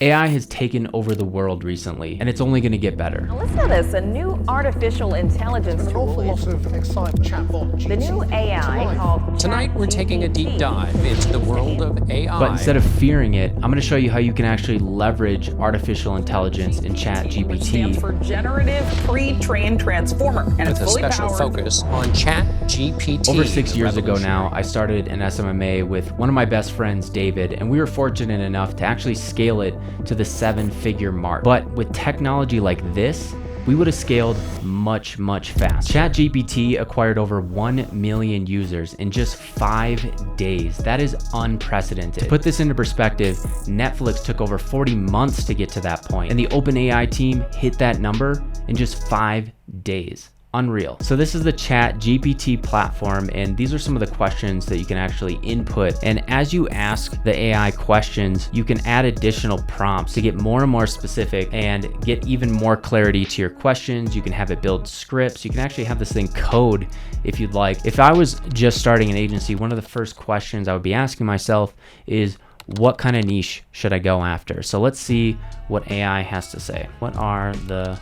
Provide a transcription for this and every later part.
AI has taken over the world recently, and it's only going to get better. Now listen to this, a new artificial intelligence An awful lot of excitement. Chatbot GPT. The new AI called Tonight we're taking a deep dive into the world of AI. But instead of fearing it, I'm going to show you how you can actually leverage artificial intelligence in Chat Which stands GPT. for Generative Pre-trained Transformer, and with it's a fully special powered. focus on Chat GPT. Over 6 years ago revolution. now, I started an SMMA with one of my best friends, David, and we were fortunate enough to actually scale it to the 7-figure mark. But with technology like this, we would have scaled much faster. ChatGPT acquired over 1 million users in just 5 days. That is unprecedented. To put this into perspective, Netflix took over 40 months to get to that point, and the OpenAI team hit that number in just 5 days. Unreal. So this is the Chat GPT platform, and these are some of the questions that you can actually input. And as you ask the AI questions, you can add additional prompts to get more and more specific and get even more clarity to your questions. You can have it build scripts. You can actually have this thing code if you'd like. If I was just starting an agency, one of the first questions I would be asking myself is, what kind of niche should I go after? So let's see what AI has to say. What are the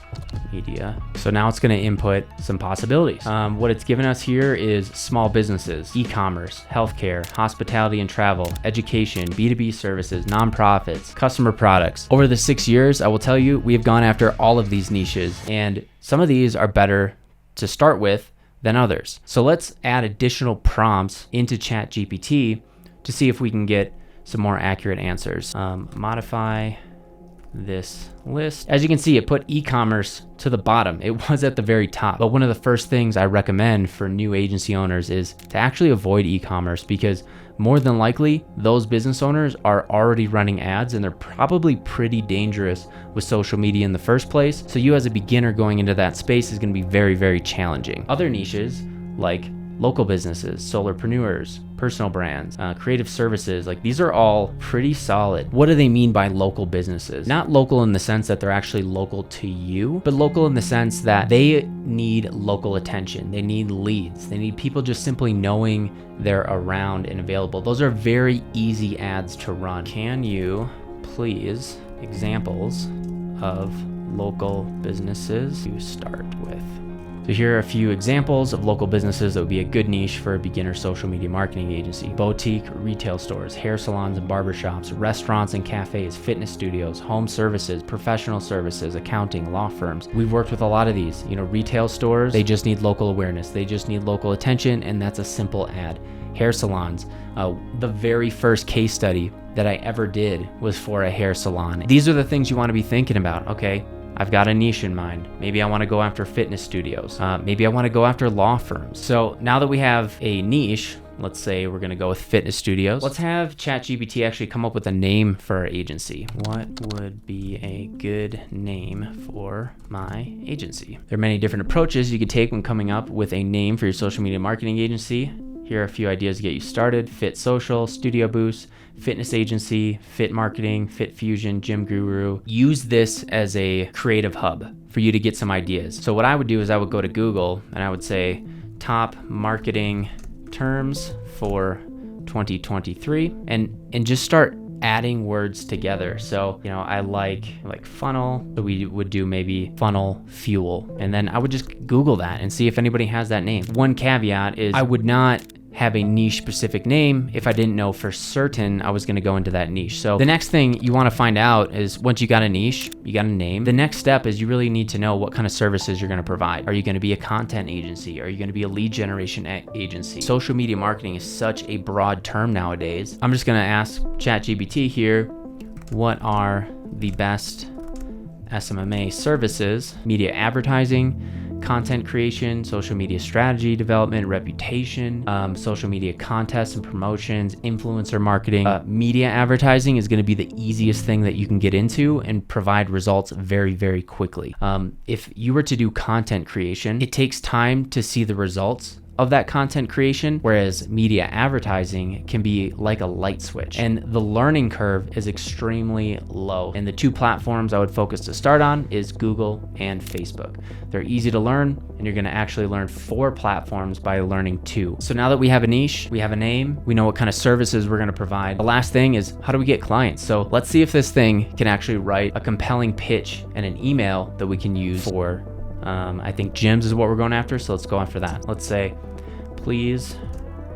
media? So now it's going to input some possibilities. What it's given us here is small businesses, e-commerce, healthcare, hospitality and travel, education, B2B services, nonprofits, customer products. Over the 6 years, I will tell you, we have gone after all of these niches, and some of these are better to start with than others. So let's add additional prompts into ChatGPT to see if we can get some more accurate answers. Modify this list. As you can see, it put e-commerce to the bottom. It was at the very top. But one of the first things I recommend for new agency owners is to actually avoid e-commerce, because more than likely those business owners are already running ads and they're probably pretty dangerous with social media in the first place. So you as a beginner going into that space is going to be very challenging. Other niches like local businesses, solopreneurs, personal brands, creative services, like these are all pretty solid. What do they mean by local businesses? Not local in the sense that they're actually local to you, but local in the sense that they need local attention. They need leads. They need people just simply knowing they're around and available. Those are very easy ads to run. Can you please examples of local businesses to start with? So here are a few examples of local businesses that would be a good niche for a beginner social media marketing agency. Boutique retail stores, hair salons and barbershops, restaurants and cafes, fitness studios, home services, professional services, accounting, law firms. We've worked with a lot of these. Retail stores, they just need local awareness. They just need local attention, and that's a simple ad. Hair salons, the very first case study that I ever did was for a hair salon. These are the things you want to be thinking about. Okay, I've got a niche in mind. Maybe I want to go after fitness studios. Maybe I want to go after law firms. So now that we have a niche, let's say we're going to go with fitness studios. Let's have ChatGPT actually come up with a name for our agency. What would be a good name for my agency? There are many different approaches you could take when coming up with a name for your social media marketing agency. Here are a few ideas to get you started. Fit Social, Studio Boost, Fitness Agency, Fit Marketing, Fit Fusion, Gym Guru. Use this as a creative hub for you to get some ideas. So what I would do is I would go to Google and I would say top marketing terms for 2023 and just start adding words together. So, I like funnel. So we would do maybe funnel fuel. And then I would just Google that and see if anybody has that name. One caveat is I would not have a niche specific name if I didn't know for certain I was going to go into that niche. So the next thing you want to find out is, once you got a niche, you got a name, the next step is you really need to know what kind of services you're going to provide. Are you going to be a content agency? Are you going to be a lead generation agency? Social media marketing is such a broad term nowadays. I'm just going to ask ChatGPT here, what are the best SMMA services? Media advertising, content creation, social media strategy development, reputation, social media contests and promotions, influencer marketing. Media advertising is going to be the easiest thing that you can get into and provide results very quickly. If you were to do content creation, it takes time to see the results of that content creation, whereas media advertising can be like a light switch. And the learning curve is extremely low. And the two platforms I would focus to start on is Google and Facebook. They're easy to learn, and you're gonna actually learn 4 platforms by learning 2. So now that we have a niche, we have a name, we know what kind of services we're gonna provide. The last thing is, how do we get clients? So let's see if this thing can actually write a compelling pitch and an email that we can use for I think gyms is what we're going after, so let's go after that. Let's say, please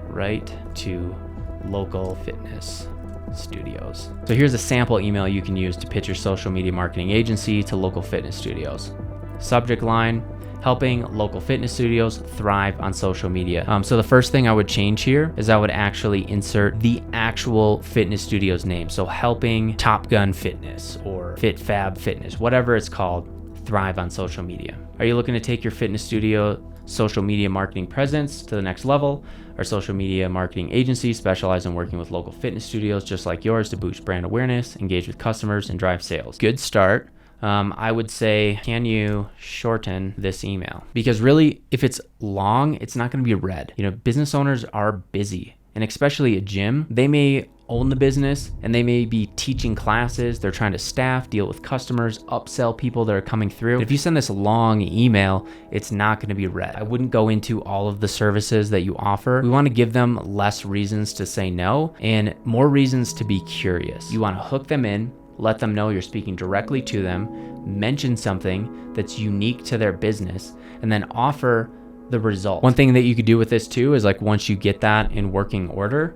write to local fitness studios. So here's a sample email you can use to pitch your social media marketing agency to local fitness studios. Subject line, helping local fitness studios thrive on social media. So the first thing I would change here is I would actually insert the actual fitness studio's name. So helping Top Gun Fitness or Fit Fab Fitness, whatever it's called, thrive on social media. Are you looking to take your fitness studio social media marketing presence to the next level? Our social media marketing agency specializes in working with local fitness studios just like yours to boost brand awareness, engage with customers, and drive sales. Good start. I would say, can you shorten this email? Because really, if it's long, it's not going to be read. You know, business owners are busy, and especially a gym, they may own the business and they may be teaching classes. They're trying to staff, deal with customers, upsell people that are coming through. If you send this long email, it's not going to be read. I wouldn't go into all of the services that you offer. We want to give them less reasons to say no and more reasons to be curious. You want to hook them in, let them know you're speaking directly to them, mention something that's unique to their business, and then offer the result. One thing that you could do with this too is, like, once you get that in working order,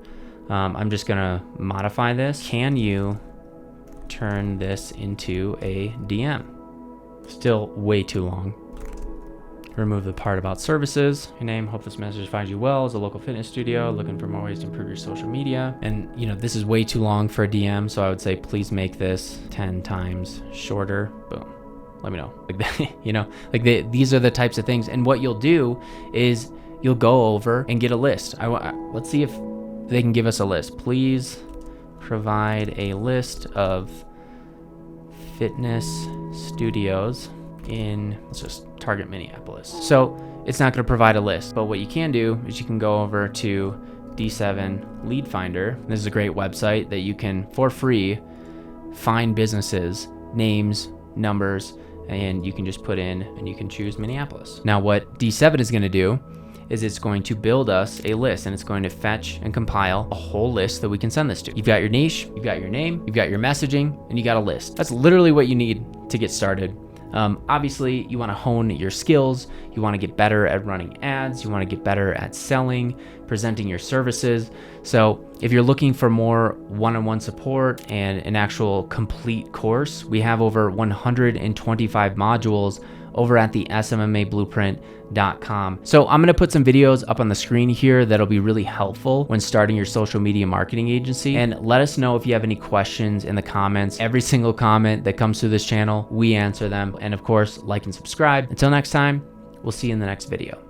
I'm just gonna modify this. Can you turn this into a DM? Still way too long. Remove the part about services. Your name, hope this message finds you well as a local fitness studio looking for more ways to improve your social media. And you know, this is way too long for a DM, so I would say please make this 10 times shorter. Boom. Let me know. Like that, you know, like these are the types of things. And what you'll do is you'll go over and get a list. Let's see if they can give us a list. Please provide a list of fitness studios in, let's just target Minneapolis. So it's not going to provide a list, but what you can do is you can go over to D7 Lead Finder. This is a great website that you can, for free, find businesses, names, numbers, and you can just put in and you can choose Minneapolis. Now what D7 is going to do is it's going to build us a list, and it's going to fetch and compile a whole list that we can send this to. You've got your niche, you've got your name, you've got your messaging, and you got a list. That's literally what you need to get started. Obviously, you want to hone your skills. You want to get better at running ads. You want to get better at selling, presenting your services. So if you're looking for more one-on-one support and an actual complete course, we have over 125 modules over at the SMMABlueprint.com. So I'm gonna put some videos up on the screen here that'll be really helpful when starting your social media marketing agency. And let us know if you have any questions in the comments. Every single comment that comes through this channel, we answer them. And of course, like and subscribe. Until next time, we'll see you in the next video.